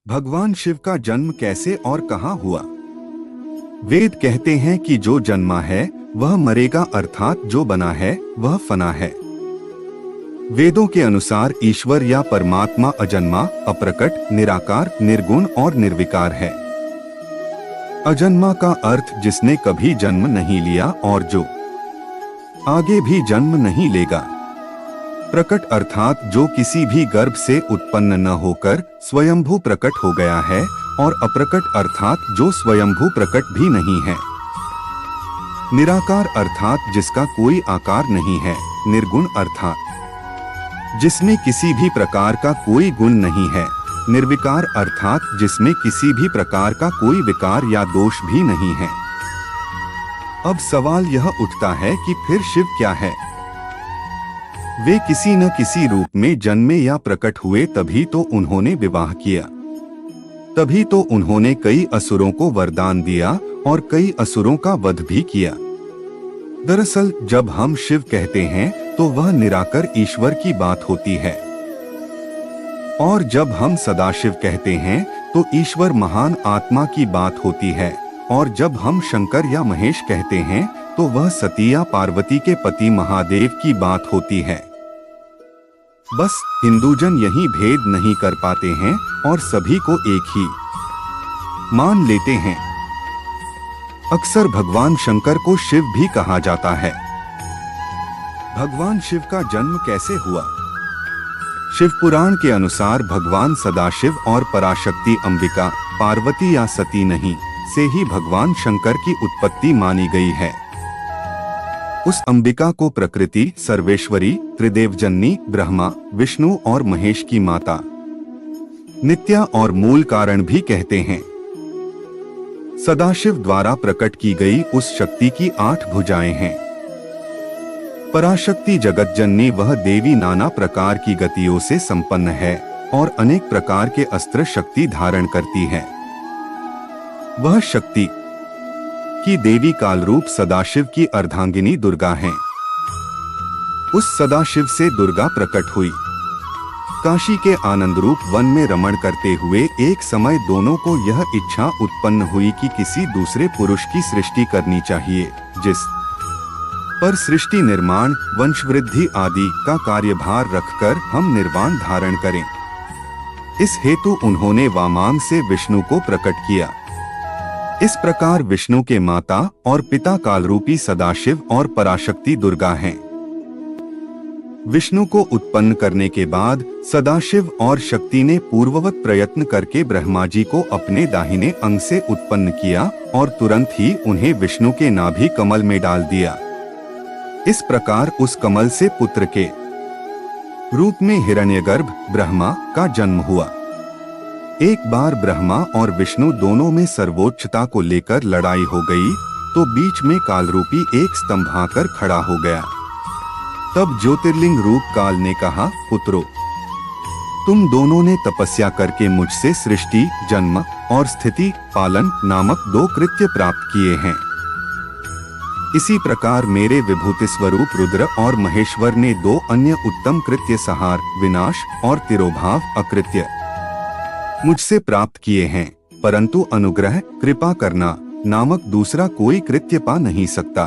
भगवान शिव का जन्म कैसे और कहाँ हुआ। वेद कहते हैं कि जो जन्मा है वह मरेगा, अर्थात जो बना है वह फना है। वेदों के अनुसार ईश्वर या परमात्मा अजन्मा, अप्रकट, निराकार, निर्गुण और निर्विकार है। अजन्मा का अर्थ जिसने कभी जन्म नहीं लिया और जो आगे भी जन्म नहीं लेगा। प्रकट अर्थात जो किसी भी गर्भ से उत्पन्न न होकर स्वयंभू प्रकट हो गया है, और अप्रकट अर्थात जो स्वयंभू प्रकट भी नहीं है। निराकार अर्थात जिसका कोई आकार नहीं है। निर्गुण अर्थात जिसमें किसी भी प्रकार का कोई गुण नहीं है। निर्विकार अर्थात जिसमें किसी भी प्रकार का कोई विकार या दोष भी नहीं है। अब सवाल यह उठता है कि फिर शिव क्या है। वे किसी न किसी रूप में जन्मे या प्रकट हुए, तभी तो उन्होंने विवाह किया, तभी तो उन्होंने कई असुरों को वरदान दिया और कई असुरों का वध भी किया। दरअसल जब हम शिव कहते हैं तो वह निराकर ईश्वर की बात होती है, और जब हम सदाशिव कहते हैं तो ईश्वर महान आत्मा की बात होती है, और जब हम शंकर या महेश कहते हैं तो वह सती या पार्वती के पति महादेव की बात होती है। बस हिंदूजन यही भेद नहीं कर पाते हैं और सभी को एक ही मान लेते हैं। अक्सर भगवान शंकर को शिव भी कहा जाता है। भगवान शिव का जन्म कैसे हुआ। शिव पुराण के अनुसार भगवान सदाशिव और पराशक्ति अंबिका, पार्वती या सती नहीं से ही भगवान शंकर की उत्पत्ति मानी गई है। उस अंबिका को प्रकृति, सर्वेश्वरी, त्रिदेवजननी, ब्रह्मा, विष्णु और महेश की माता, नित्या और मूल कारण भी कहते हैं। सदाशिव द्वारा प्रकट की गई उस शक्ति की 8 भुजाएं हैं। पराशक्ति जगतजननी वह देवी नाना प्रकार की गतियों से संपन्न है और अनेक प्रकार के अस्त्र शक्ति धारण करती है। वह शक्ति की देवी कालरूप सदाशिव की अर्धांगिनी दुर्गा हैं। उस सदाशिव से दुर्गा प्रकट हुई। काशी के आनंद रूप वन में रमण करते हुए एक समय दोनों को यह इच्छा उत्पन्न हुई कि किसी दूसरे पुरुष की सृष्टि करनी चाहिए, जिस पर सृष्टि निर्माण, वंशवृद्धि आदि का कार्यभार रखकर हम निर्वाण धारण करें। इस हेतु उन्होंने वामांग से विष्णु को प्रकट किया। इस प्रकार विष्णु के माता और पिता कालरूपी सदाशिव और पराशक्ति दुर्गा हैं। विष्णु को उत्पन्न करने के बाद सदाशिव और शक्ति ने पूर्ववत प्रयत्न करके ब्रह्मा जी को अपने दाहिने अंग से उत्पन्न किया और तुरंत ही उन्हें विष्णु के नाभि कमल में डाल दिया। इस प्रकार उस कमल से पुत्र के रूप में हिरण्यगर्भ ब्रह्मा का जन्म हुआ। एक बार ब्रह्मा और विष्णु दोनों में सर्वोच्चता को लेकर लड़ाई हो गई, तो बीच में कालरूपी एक स्तंभ आकर खड़ा हो गया। तब ज्योतिर्लिंग रूप काल ने कहा, पुत्रों, तुम दोनों ने तपस्या करके मुझसे सृष्टि, जन्म और स्थिति पालन नामक 2 कृत्य प्राप्त किए हैं। इसी प्रकार मेरे विभूति स्वरूप रुद्र और महेश्वर ने 2 अन्य उत्तम कृत्य संहार, विनाश और तिरोभाव अकृत्य मुझसे प्राप्त किए हैं, परंतु अनुग्रह, कृपा करना नामक दूसरा कोई कृत्य पा नहीं सकता।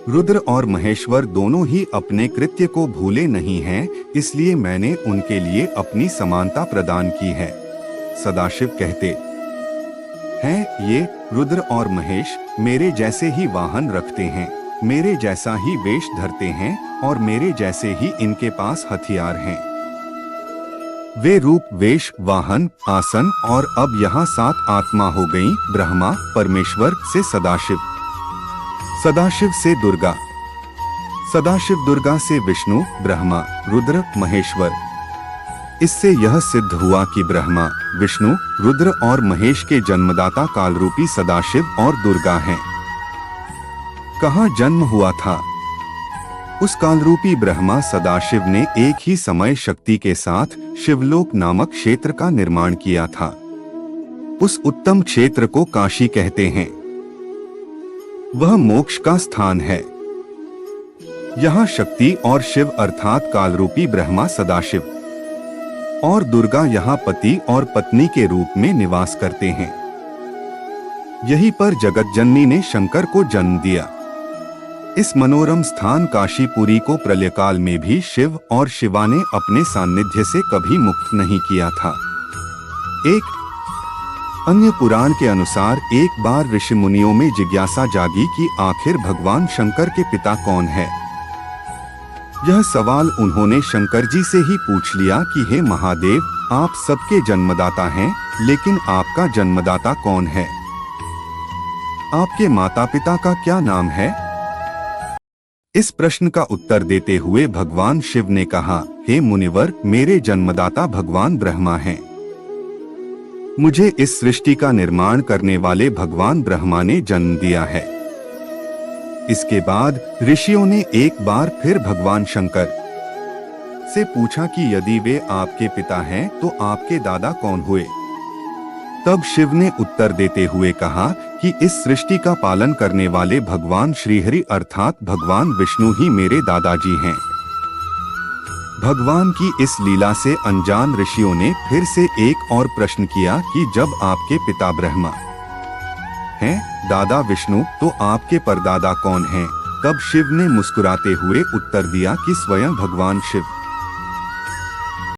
रुद्र और महेश्वर दोनों ही अपने कृत्य को भूले नहीं हैं, इसलिए मैंने उनके लिए अपनी समानता प्रदान की है। सदाशिव कहते हैं, ये रुद्र और महेश मेरे जैसे ही वाहन रखते हैं, मेरे जैसा ही वेश धरते हैं और मेरे जैसे ही इनके पास हथियार हैं। वे रूप, वेश, वाहन, आसन और अब यहाँ 7 आत्मा हो गईं, ब्रह्मा, परमेश्वर से सदाशिव, सदाशिव से दुर्गा, सदाशिव दुर्गा से विष्णु, ब्रह्मा, रुद्र, महेश्वर। इससे यह सिद्ध हुआ कि ब्रह्मा, विष्णु, रुद्र और महेश के जन्मदाता कालरूपी सदाशिव और दुर्गा हैं। कहाँ जन्म हुआ था। उस कालरूपी ब्रह्मा सदाशिव ने एक ही समय शक्ति के साथ शिवलोक नामक क्षेत्र का निर्माण किया था। उस उत्तम क्षेत्र को काशी कहते हैं। वह मोक्ष का स्थान है। यहाँ शक्ति और शिव अर्थात कालरूपी ब्रह्मा सदाशिव और दुर्गा यहाँ पति और पत्नी के रूप में निवास करते हैं। यहीं पर जगतजननी ने शंकर को जन्म दिया। इस मनोरम स्थान काशीपुरी को प्रलयकाल में भी शिव और शिवा ने अपने सानिध्य से कभी मुक्त नहीं किया था। एक अन्य पुराण के अनुसार एक बार ऋषि मुनियों में जिज्ञासा जागी कि आखिर भगवान शंकर के पिता कौन है। यह सवाल उन्होंने शंकर जी से ही पूछ लिया कि हे महादेव, आप सबके जन्मदाता हैं, लेकिन आपका जन्मदाता कौन है? आपके माता पिता का क्या नाम है? इस प्रश्न का उत्तर देते हुए भगवान शिव ने कहा, हे मुनिवर, मेरे जन्मदाता भगवान ब्रह्मा हैं। मुझे इस सृष्टि का निर्माण करने वाले भगवान ब्रह्मा ने जन्म दिया है। इसके बाद ऋषियों ने एक बार फिर भगवान शंकर से पूछा कि यदि वे आपके पिता हैं तो आपके दादा कौन हुए? तब शिव ने उत्तर देते हुए कहा कि इस सृष्टि का पालन करने वाले भगवान श्रीहरि अर्थात भगवान विष्णु ही मेरे दादाजी हैं। भगवान की इस लीला से अनजान ऋषियों ने फिर से एक और प्रश्न किया कि जब आपके पिता ब्रह्मा हैं, दादा विष्णु, तो आपके परदादा कौन हैं? तब शिव ने मुस्कुराते हुए उत्तर दिया कि स्वयं भगवान शिव।